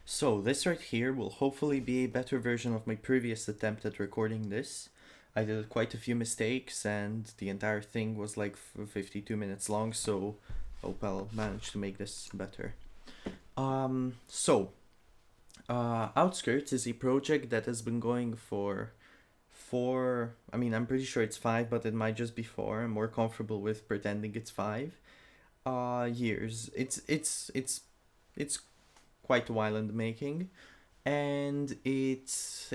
So this right here will hopefully be a better version of my previous attempt at recording this. I did quite a few mistakes and the entire thing was like 52 minutes long, so hope I'll manage to make this better. Outskirts is a project that has been going for I'm pretty sure it's 5, but it might just be 4. I'm more comfortable with pretending it's 5 years. It's quite a while in the making, and it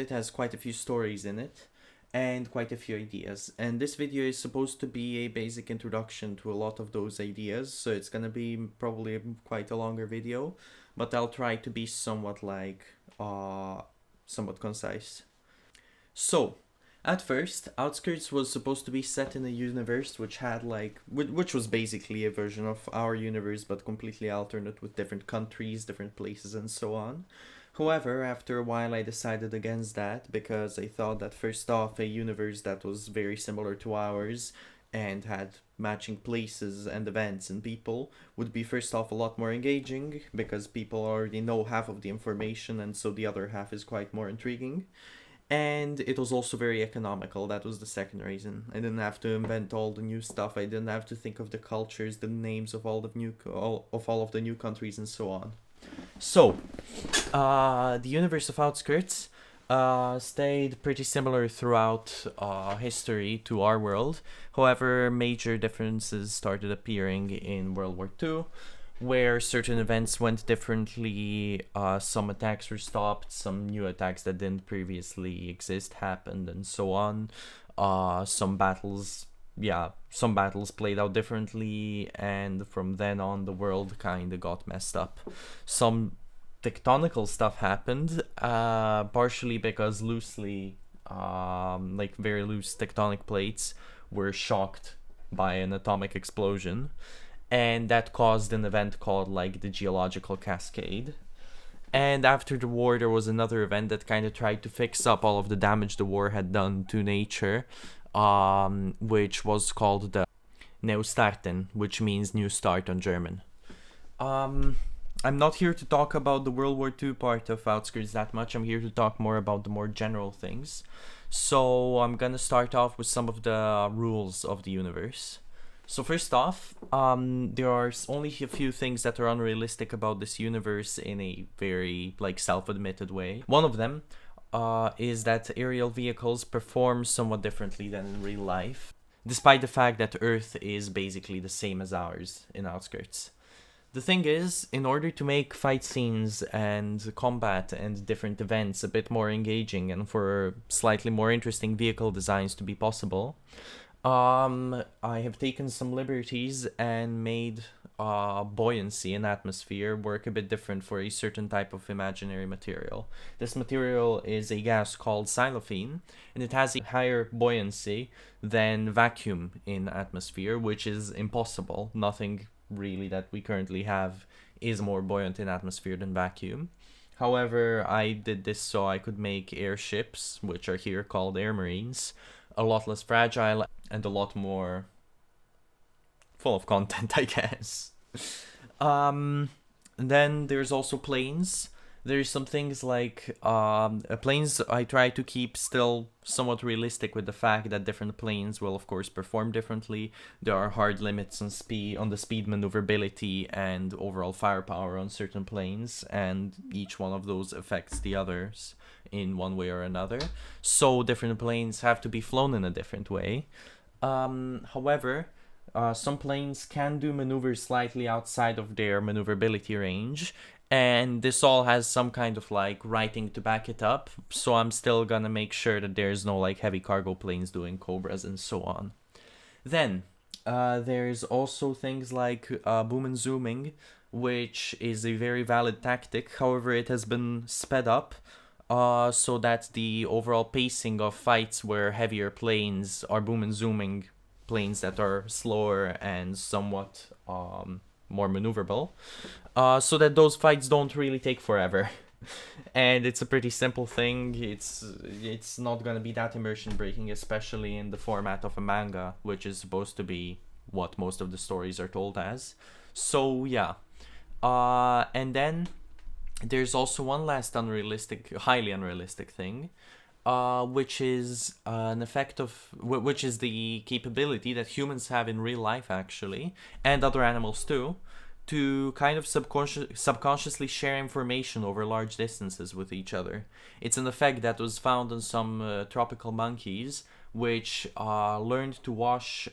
has quite a few stories in it and quite a few ideas. And this video is supposed to be a basic introduction to a lot of those ideas, so it's gonna be probably quite a longer video, but I'll try to be somewhat concise. So, at first, Outskirts was supposed to be set in a universe which was basically a version of our universe, but completely alternate with different countries, different places, and so on. However, after a while I decided against that because I thought that first off, a universe that was very similar to ours and had matching places and events and people would be first off a lot more engaging because people already know half of the information, and so the other half is quite more intriguing. And it was also very economical. That was the second reason. I didn't have to invent all the new stuff. I didn't have to think of the cultures, the names of all of the new countries, and so on. So, the universe of Outskirts stayed pretty similar throughout history to our world. However, major differences started appearing in World War II, where certain events went differently. Some attacks were stopped, some new attacks that didn't previously exist happened, and so on. Some battles played out differently, and from then on the world kind of got messed up. Some tectonical stuff happened, partially because very loose tectonic plates were shocked by an atomic explosion, and that caused an event called the geological cascade. And after the war, there was another event that kind of tried to fix up all of the damage the war had done to nature, which was called the Neustarten, which means new start on German. I'm not here to talk about the World War II part of Outskirts that much. I'm here to talk more about the more general things. So I'm gonna start off with some of the rules of the universe. So first off, there are only a few things that are unrealistic about this universe in a very self-admitted way. One of them is that aerial vehicles perform somewhat differently than in real life, despite the fact that Earth is basically the same as ours in Outskirts. The thing is, in order to make fight scenes and combat and different events a bit more engaging and for slightly more interesting vehicle designs to be possible, I have taken some liberties and made buoyancy and atmosphere work a bit different for a certain type of imaginary material. This material is a gas called xylophene, and it has a higher buoyancy than vacuum in atmosphere, which is impossible. Nothing really that we currently have is more buoyant in atmosphere than vacuum. However, I did this so I could make airships, which are here called air marines, a lot less fragile and a lot more full of content, I guess. Then there's also planes. There's some things like planes I try to keep still somewhat realistic with the fact that different planes will of course perform differently. There are hard limits on the speed, maneuverability, and overall firepower on certain planes, and each one of those affects the others in one way or another. So different planes have to be flown in a different way. However, some planes can do maneuvers slightly outside of their maneuverability range, and this all has some kind of writing to back it up, so I'm still gonna make sure that there's no heavy cargo planes doing cobras and so on. Then there's also things like boom and zooming, which is a very valid tactic. However, it has been sped up so that the overall pacing of fights where heavier planes are boom and zooming planes that are slower and somewhat more maneuverable, so that those fights don't really take forever. And it's a pretty simple thing. It's not gonna be that immersion breaking, especially in the format of a manga, which is supposed to be what most of the stories are told as. So yeah, and then There's also one last highly unrealistic thing, which is an effect of which is the capability that humans have in real life actually, and other animals too, to kind of subconsciously share information over large distances with each other. It's an effect that was found in some tropical monkeys, which learned to wash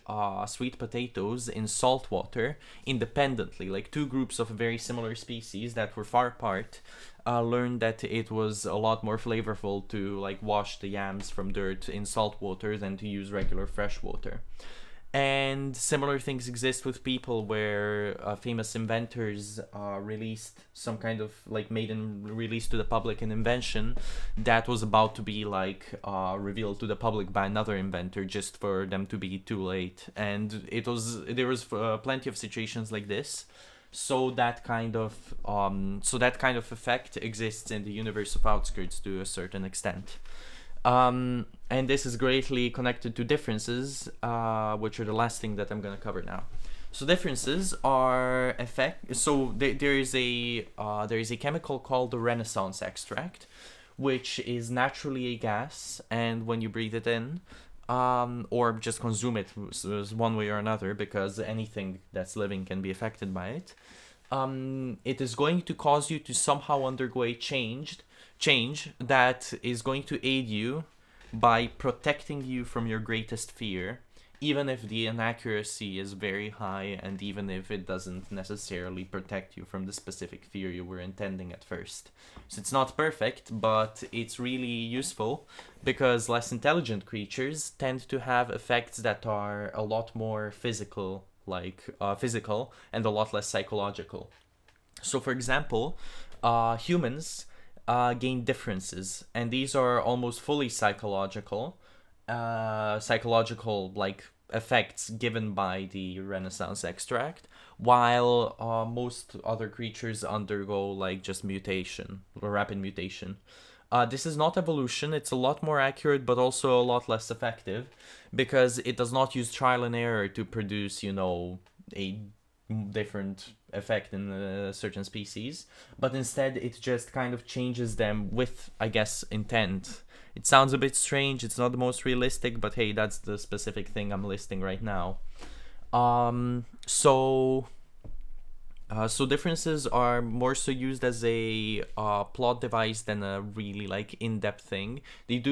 sweet potatoes in salt water independently. Like two groups of very similar species that were far apart learned that it was a lot more flavorful to like wash the yams from dirt in salt water than to use regular fresh water. And similar things exist with people where famous inventors released some kind of like made and released to the public an invention that was about to be like revealed to the public by another inventor just for them to be too late. And there was plenty of situations like this. So that kind of effect exists in the universe of Outskirts to a certain extent. And this is greatly connected to differences, which are the last thing that I'm going to cover now. So differences are effect. So there is a chemical called the Renaissance extract, which is naturally a gas, and when you breathe it in, or just consume it one way or another, because anything that's living can be affected by it, it is going to cause you to somehow undergo a change that is going to aid you by protecting you from your greatest fear, even if the inaccuracy is very high and even if it doesn't necessarily protect you from the specific fear you were intending at first. So it's not perfect, but it's really useful because less intelligent creatures tend to have effects that are a lot more physical and a lot less psychological. So for example, humans gain differences, and these are almost fully psychological like effects given by the Renaissance extract, while most other creatures undergo like just mutation or rapid mutation. This is not evolution, it's a lot more accurate but also a lot less effective because it does not use trial and error to produce, a different effect in a certain species, but instead it just kind of changes them with, I guess, intent. It sounds a bit strange, it's not the most realistic, but hey, that's the specific thing I'm listing right now. So differences are more so used as a plot device than a really like in-depth thing. They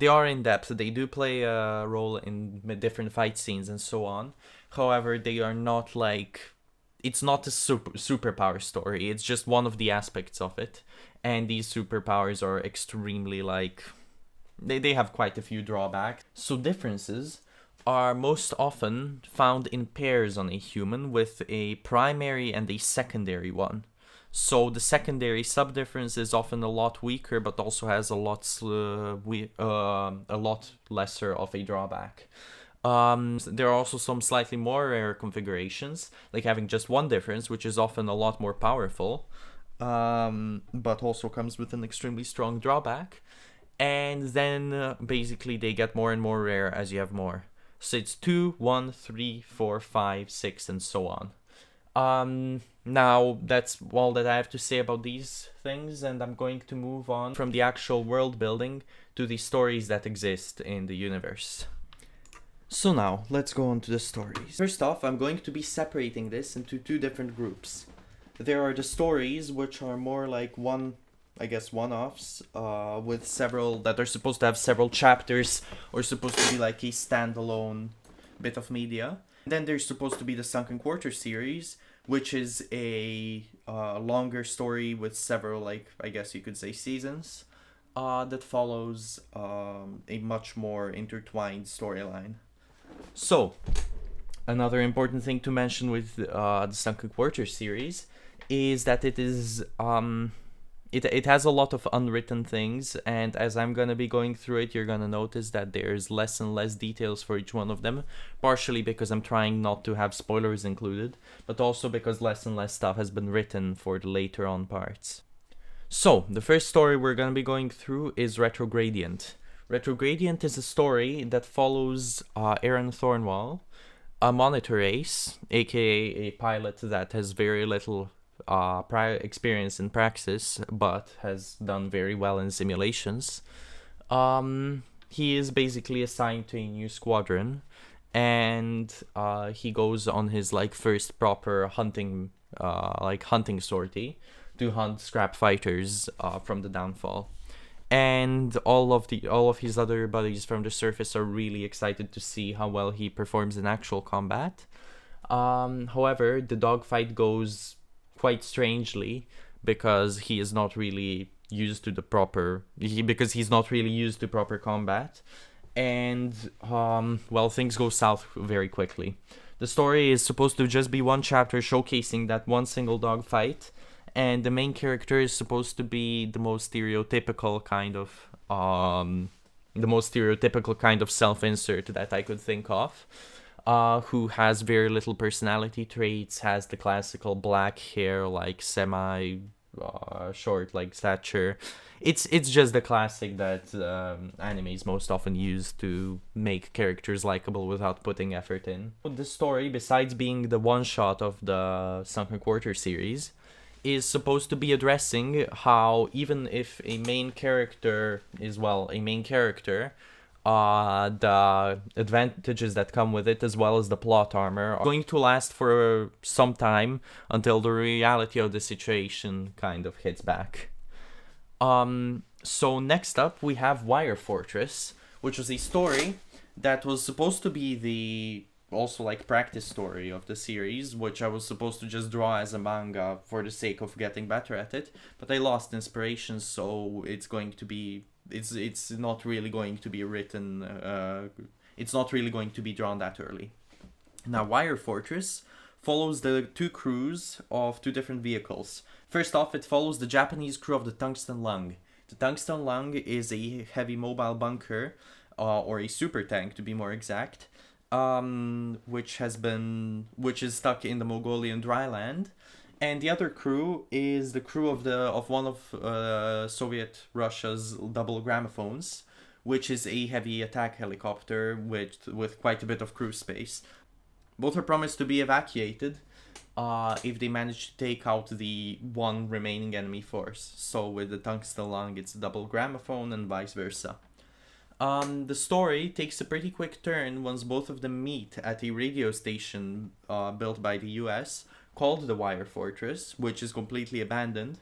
are in-depth, they do play a role in different fight scenes and so on. However, they are not like, it's not a superpower story, it's just one of the aspects of it. And these superpowers are extremely like, they have quite a few drawbacks. So differences are most often found in pairs on a human with a primary and a secondary one. So the secondary subdifference is often a lot weaker, but also has a lot lesser of a drawback. There are also some slightly more rare configurations, like having just one difference, which is often a lot more powerful, but also comes with an extremely strong drawback. And then basically they get more and more rare as you have more. So it's 2, 1, 3, 4, 5, 6, and so on. Now that's all that I have to say about these things, and I'm going to move on from the actual world building to the stories that exist in the universe. So now, let's go on to the stories. First off, I'm going to be separating this into two different groups. There are the stories, which are more like one-offs, with several, that are supposed to have several chapters, or supposed to be like a standalone bit of media. Then there's supposed to be the Sunken Quarter series, which is a longer story with several, like, I guess you could say seasons, that follows a much more intertwined storyline. So, another important thing to mention with the Sunken Quarter series is that it is it has a lot of unwritten things, and as I'm gonna be going through it, you're gonna notice that there's less and less details for each one of them, partially because I'm trying not to have spoilers included, but also because less and less stuff has been written for the later on parts. So, the first story we're gonna be going through is Retrogradient. Retrogradient is a story that follows Aaron Thornwall, a monitor ace, aka a pilot that has very little prior experience in praxis, but has done very well in simulations. He is basically assigned to a new squadron, and he goes on his like first proper hunting hunting sortie to hunt scrap fighters from the downfall. And all of his other buddies from the surface are really excited to see how well he performs in actual combat. However, the dogfight goes quite strangely because he is not really used to the proper because he's not really used to proper combat, and well, things go south very quickly. The story is supposed to just be one chapter showcasing that one single dogfight, and the main character is supposed to be the most stereotypical kind of self-insert that I could think of, who has very little personality traits, has the classical black hair, like semi short, like stature. It's just the classic that animes most often use to make characters likable without putting effort in. The story, besides being the one shot of the Sunken Quarter series, is supposed to be addressing how even if a main character is, well, a main character, the advantages that come with it, as well as the plot armor, are going to last for some time until the reality of the situation kind of hits back. So next up we have Wire Fortress, which was a story that was supposed to be the also like practice story of the series, which I was supposed to just draw as a manga for the sake of getting better at it, but I lost inspiration, so it's not really going to be written, it's not really going to be drawn that early. Now, Wire Fortress follows the two crews of two different vehicles. First off, it follows the Japanese crew of the Tungsten Lung. The Tungsten Lung is a heavy mobile bunker, or a super tank to be more exact, which is stuck in the Mongolian dryland. And the other crew is the crew of one of Soviet Russia's double gramophones, which is a heavy attack helicopter with quite a bit of crew space. Both are promised to be evacuated if they manage to take out the one remaining enemy force. So with the Tungsten Lung, it's a double gramophone and vice versa. The story takes a pretty quick turn once both of them meet at a radio station built by the US called the Wire Fortress, which is completely abandoned.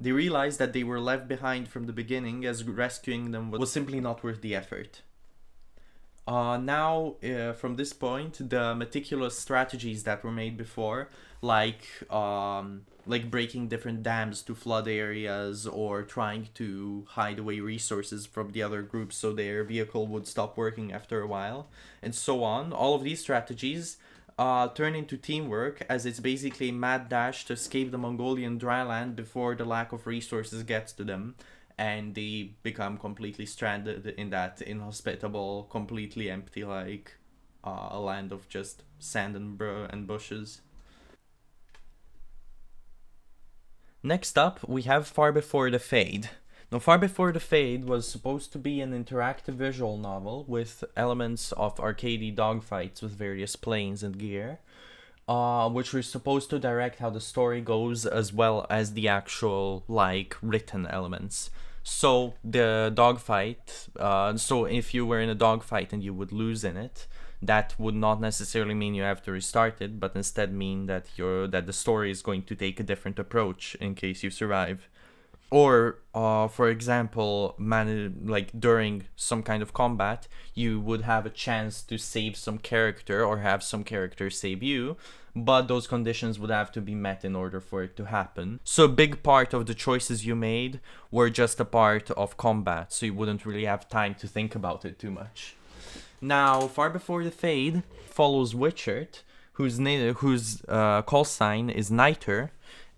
They realize that they were left behind from the beginning, as rescuing them was simply not worth the effort. Now, from this point, the meticulous strategies that were made before, like breaking different dams to flood areas, or trying to hide away resources from the other groups so their vehicle would stop working after a while, and so on, all of these strategies turn into teamwork, as it's basically a mad dash to escape the Mongolian dryland before the lack of resources gets to them, and they become completely stranded in that inhospitable, completely empty, a land of just sand and bushes. Next up, we have Far Before the Fade. Now, Far Before the Fade was supposed to be an interactive visual novel with elements of arcadey dogfights with various planes and gear, which were supposed to direct how the story goes, as well as the actual, written elements. So, the dogfight, so if you were in a dogfight and you would lose in it, that would not necessarily mean you have to restart it, but instead mean that the story is going to take a different approach in case you survive. Or, for example, during some kind of combat, you would have a chance to save some character or have some character save you, but those conditions would have to be met in order for it to happen. So a big part of the choices you made were just a part of combat, so you wouldn't really have time to think about it too much. Now, Far Before the Fade follows Witchert, whose call sign is Niter,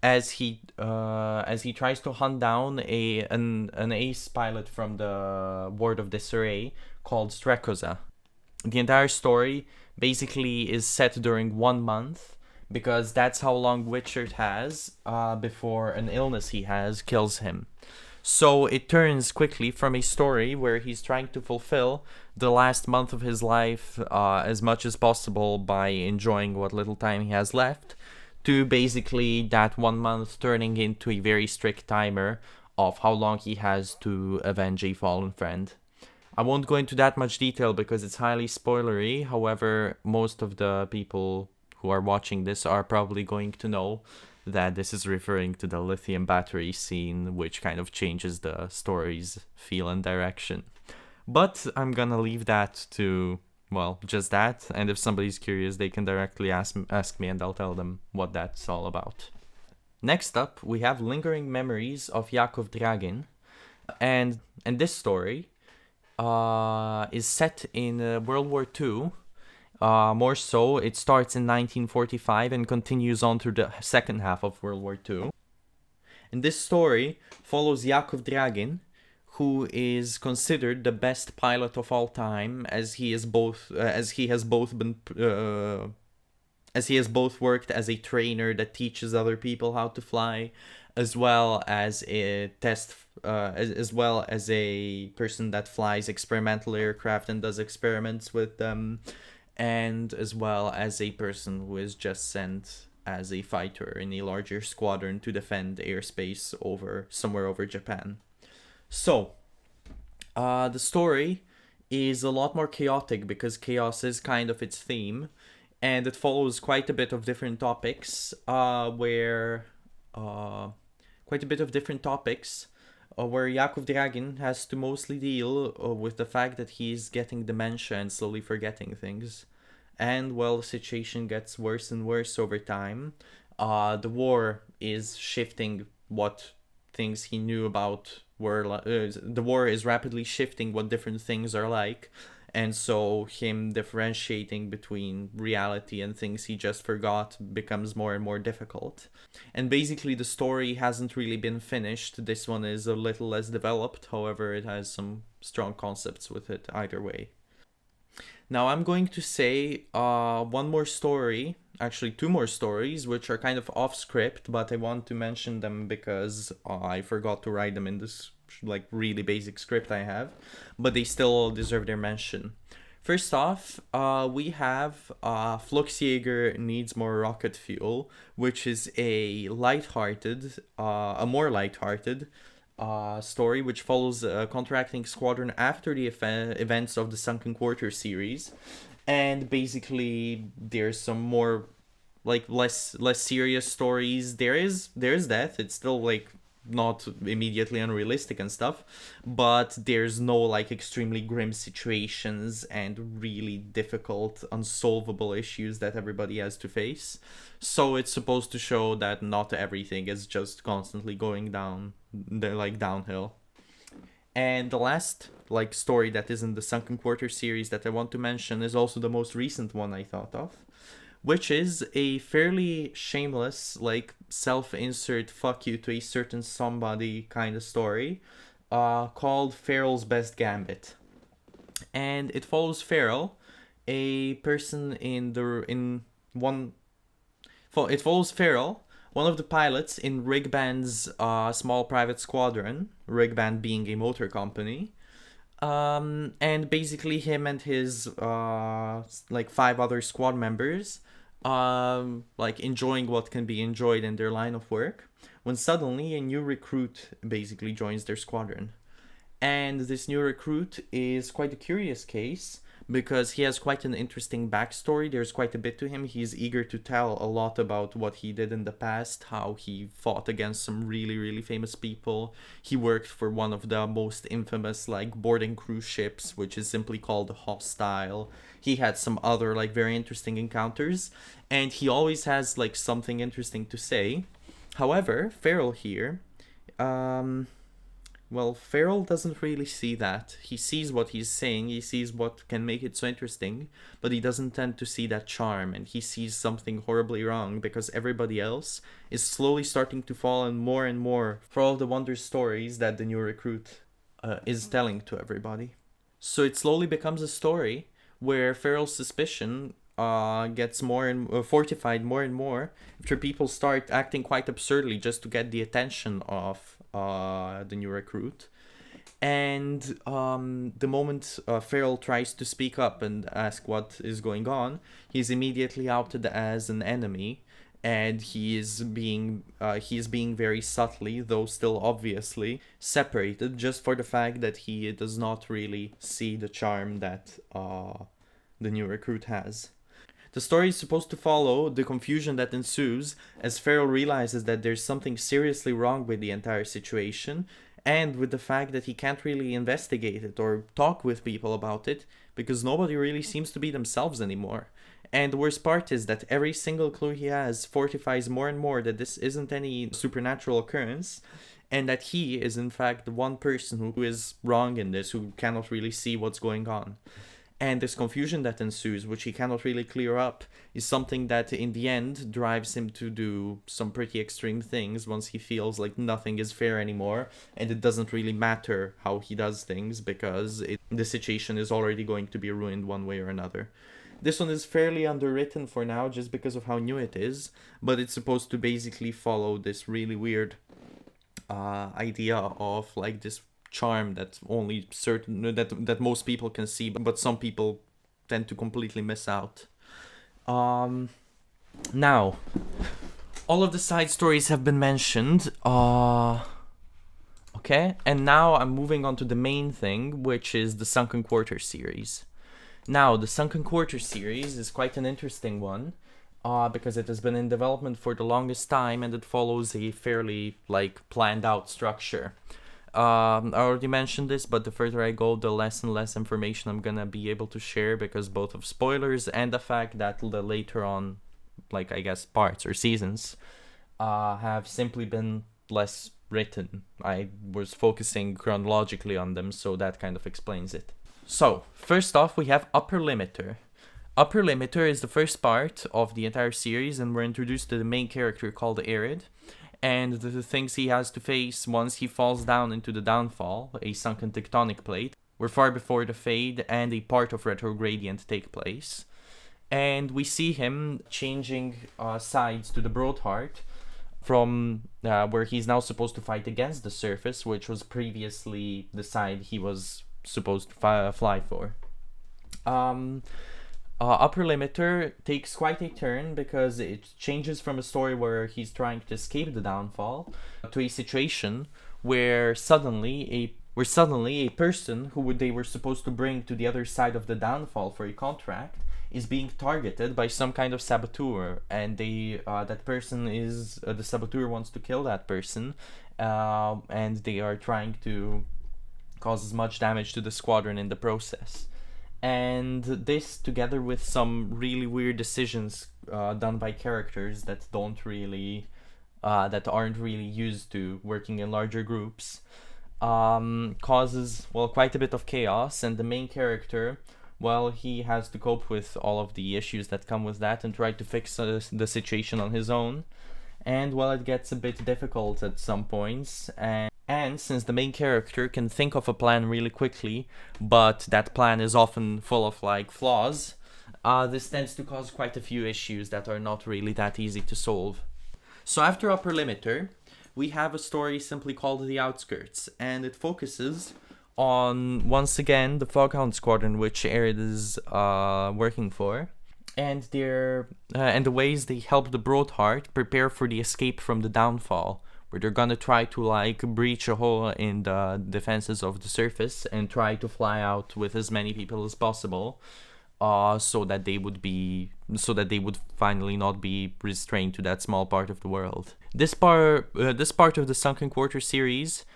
as he tries to hunt down an ace pilot from the Ward of Disarray called Strekoza. The entire story basically is set during 1 month, because that's how long Witchert has before an illness he has kills him. So it turns quickly from a story where he's trying to fulfill the last month of his life as much as possible by enjoying what little time he has left, to basically that 1 month turning into a very strict timer of how long he has to avenge a fallen friend. I won't go into that much detail because it's highly spoilery. However, most of the people who are watching this are probably going to know that this is referring to the lithium battery scene, which kind of changes the story's feel and direction. But I'm gonna leave that to, well, just that. And if somebody's curious, they can directly ask me and I'll tell them what that's all about. Next up, we have Lingering Memories of Jakob Dragin. And this story is set in World War II. More so, it starts in 1945 and continues on through the second half of World War II. And this story follows Jakob Dragin, who is considered the best pilot of all time, as he has both worked as a trainer that teaches other people how to fly, as well as a person that flies experimental aircraft and does experiments with them, and as well as a person who is just sent as a fighter in a larger squadron to defend airspace somewhere over Japan. So, the story is a lot more chaotic because chaos is kind of its theme, and it follows quite a bit of different topics, where Jakob Dragin has to mostly deal with the fact that he's getting dementia and slowly forgetting things. And, well, the situation gets worse and worse over time. The war is shifting what things he knew about the war is rapidly shifting what different things are like, and so him differentiating between reality and things he just forgot becomes more and more difficult. And basically the story hasn't really been finished. This one is a little less developed, however it has some strong concepts with it either way. Now I'm going to say one more story, actually two more stories, which are kind of off script, but I want to mention them because I forgot to write them in this like really basic script I have, but they still deserve their mention. First off, we have Fluxjäger Needs More Rocket Fuel, which is a more lighthearted story which follows a contracting squadron after the events of the Sunken Quarter series, and basically there's some more like less serious stories. There's death. It's still like not immediately unrealistic and stuff, but there's no like extremely grim situations and really difficult unsolvable issues that everybody has to face. So it's supposed to show that not everything is just constantly going downhill. And the last like story that is in the Sunken Quarter series that I want to mention is also the most recent one I thought of, which is a fairly shameless, like, self-insert fuck you to a certain somebody kind of story, called Farrell's Best Gambit. And it follows Farrell, it follows Farrell, one of the pilots in Rigband's small private squadron, Rigband being a motor company. And basically him and his 5 other squad members enjoying what can be enjoyed in their line of work, when suddenly a new recruit basically joins their squadron. And this new recruit is quite a curious case because he has quite an interesting backstory. There's quite a bit to him. He's eager to tell a lot about what he did in the past, how he fought against some really, really famous people. He worked for one of the most infamous boarding cruise ships, which is simply called Hostile. He had some other very interesting encounters, and he always has something interesting to say. However, Farrell here, Farrell doesn't really see that. He sees what he's saying, he sees what can make it so interesting, but he doesn't tend to see that charm, and he sees something horribly wrong because everybody else is slowly starting to fall in more and more for all the wonder stories that the new recruit is telling to everybody. So it slowly becomes a story where Farrell's suspicion gets more and fortified more and more after people start acting quite absurdly just to get the attention of the new recruit. And the moment Farrell tries to speak up and ask what is going on, he's immediately outed as an enemy, and he is being very subtly, though still obviously, separated just for the fact that he does not really see the charm that the new recruit has. The story is supposed to follow the confusion that ensues as Farrell realizes that there's something seriously wrong with the entire situation, and with the fact that he can't really investigate it or talk with people about it because nobody really seems to be themselves anymore. And the worst part is that every single clue he has fortifies more and more that this isn't any supernatural occurrence, and that he is in fact the one person who is wrong in this, who cannot really see what's going on. And this confusion that ensues, which he cannot really clear up, is something that in the end drives him to do some pretty extreme things once he feels like nothing is fair anymore, and it doesn't really matter how he does things because the situation is already going to be ruined one way or another. This one is fairly underwritten for now just because of how new it is, but it's supposed to basically follow this really weird idea of like this charm that only certain that most people can see, but some people tend to completely miss out. Now, all of the side stories have been mentioned. Okay, and now I'm moving on to the main thing, which is the Sunken Quarter series. Now, the Sunken Quarter series is quite an interesting one, because it has been in development for the longest time and it follows a fairly planned out structure. I already mentioned this, but the further I go, the less and less information I'm gonna be able to share because both of spoilers and the fact that the later on, parts or seasons, have simply been less written. I was focusing chronologically on them, so that kind of explains it. So, first off, we have Upper Limiter. Upper Limiter is the first part of the entire series, and we're introduced to the main character called Arid, and the things he has to face once he falls down into the downfall, a sunken tectonic plate, where far before the fade and a part of retrogradient take place. And we see him changing sides to the Broadheart from where he's now supposed to fight against the surface, which was previously the side he was supposed to fly for. Upper Limiter takes quite a turn because it changes from a story where he's trying to escape the downfall to a situation where suddenly a person who they were supposed to bring to the other side of the downfall for a contract is being targeted by some kind of saboteur, and that person is the saboteur wants to kill that person, and they are trying to cause as much damage to the squadron in the process. And this, together with some really weird decisions done by characters that aren't really used to working in larger groups, causes quite a bit of chaos. And the main character, he has to cope with all of the issues that come with that and try to fix the situation on his own. And it gets a bit difficult at some points, and since the main character can think of a plan really quickly, but that plan is often full of flaws, this tends to cause quite a few issues that are not really that easy to solve. So after Upper Limiter, we have a story simply called The Outskirts, and it focuses on, once again, the Foghound Squadron, which Arid is working for, and the ways they help the Broadheart prepare for the escape from the downfall, where they're gonna try to breach a hole in the defenses of the surface and try to fly out with as many people as possible, so that they would finally not be restrained to that small part of the world. This part of the Sunken Quarter series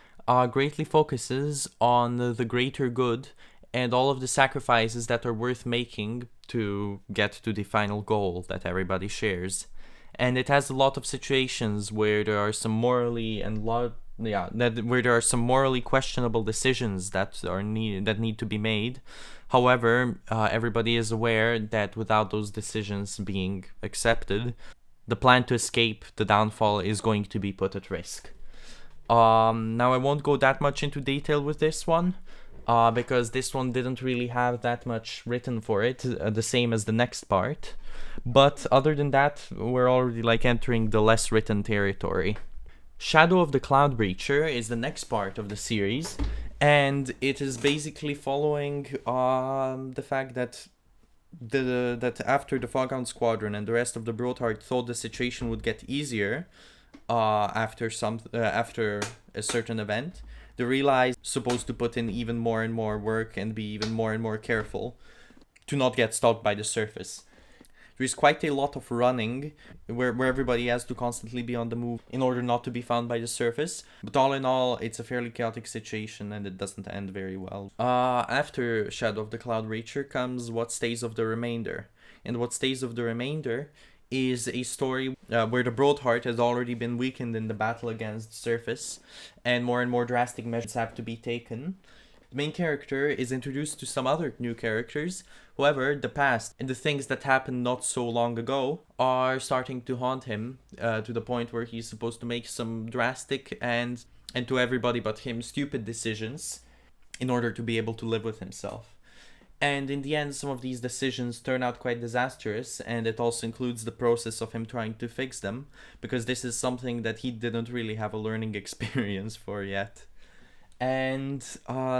greatly focuses on the greater good and all of the sacrifices that are worth making to get to the final goal that everybody shares. And it has a lot of situations where there are some morally questionable decisions that need to be made. However, everybody is aware that without those decisions being accepted, the plan to escape the downfall is going to be put at risk. Now I won't go that much into detail with this one, because this one didn't really have that much written for it, the same as the next part. But other than that, we're already entering the less written territory. Shadow of the Cloud Breacher is the next part of the series, and it is basically following the fact that that after the Foghound Squadron and the rest of the Broadheart thought the situation would get easier after a certain event, they realized supposed to put in even more and more work and be even more and more careful to not get stalked by the surface. There is quite a lot of running where everybody has to constantly be on the move in order not to be found by the surface. But all in all, it's a fairly chaotic situation and it doesn't end very well. After Shadow of the Cloud Reacher comes What Stays of the Remainder. And What Stays of the Remainder is a story where the Broadheart has already been weakened in the battle against the surface and more drastic measures have to be taken. The main character is introduced to some other new characters. However, the past and the things that happened not so long ago are starting to haunt him to the point where he's supposed to make some drastic and to everybody but him stupid decisions in order to be able to live with himself. And in the end, some of these decisions turn out quite disastrous, and it also includes the process of him trying to fix them, because this is something that he didn't really have a learning experience for yet. And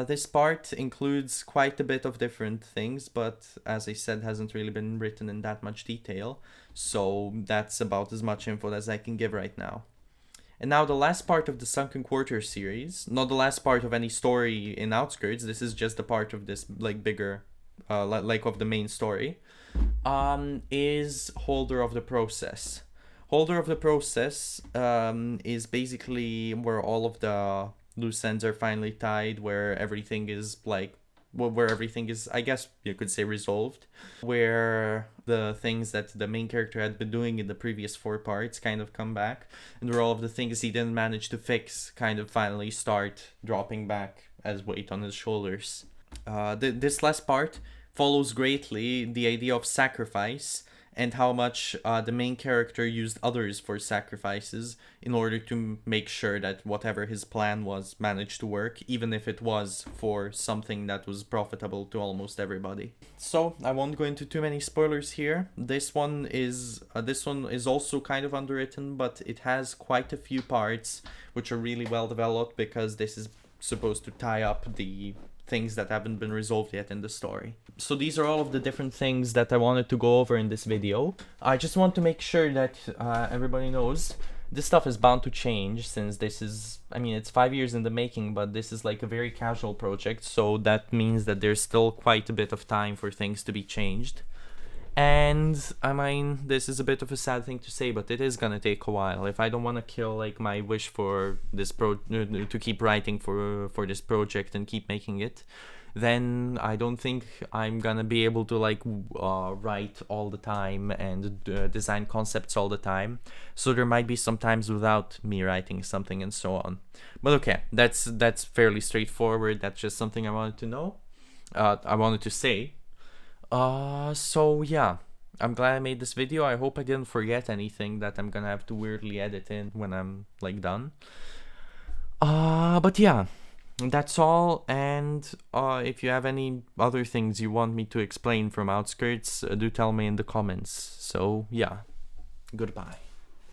this part includes quite a bit of different things, but as I said, hasn't really been written in that much detail. So that's about as much info as I can give right now. And now the last part of the Sunken Quarter series, not the last part of any story in Outskirts, this is just a part of this like bigger, like of the main story, is Holder of the Process. Holder of the Process is basically where all of the loose ends are finally tied, where everything is I guess you could say resolved, where the things that the main character had been doing in the previous 4 parts kind of come back, and where all of the things he didn't manage to fix kind of finally start dropping back as weight on his shoulders. This last part follows greatly the idea of sacrifice and how much the main character used others for sacrifices in order to make sure that whatever his plan was managed to work, even if it was for something that was profitable to almost everybody. So I won't go into too many spoilers here. This one is also kind of underwritten, but it has quite a few parts which are really well developed, because this is supposed to tie up the things that haven't been resolved yet in the story. So these are all of the different things that I wanted to go over in this video. I just want to make sure that everybody knows this stuff is bound to change, since this is, I mean, it's 5 years in the making, but this is like a very casual project, so that means that there's still quite a bit of time for things to be changed. And I mean, this is a bit of a sad thing to say, but it is gonna take a while. If I don't want to kill like my wish for this to keep writing for this project and keep making it, then I don't think I'm gonna be able to like write all the time and design concepts all the time. So there might be some times without me writing something and so on. But okay, that's fairly straightforward. That's just something I wanted to know. I wanted to say. So yeah, I'm glad I made this video. I hope I didn't forget anything that I'm gonna have to weirdly edit in when I'm like done. But yeah, that's all. And if you have any other things you want me to explain from Outskirts, do tell me in the comments. So yeah, goodbye.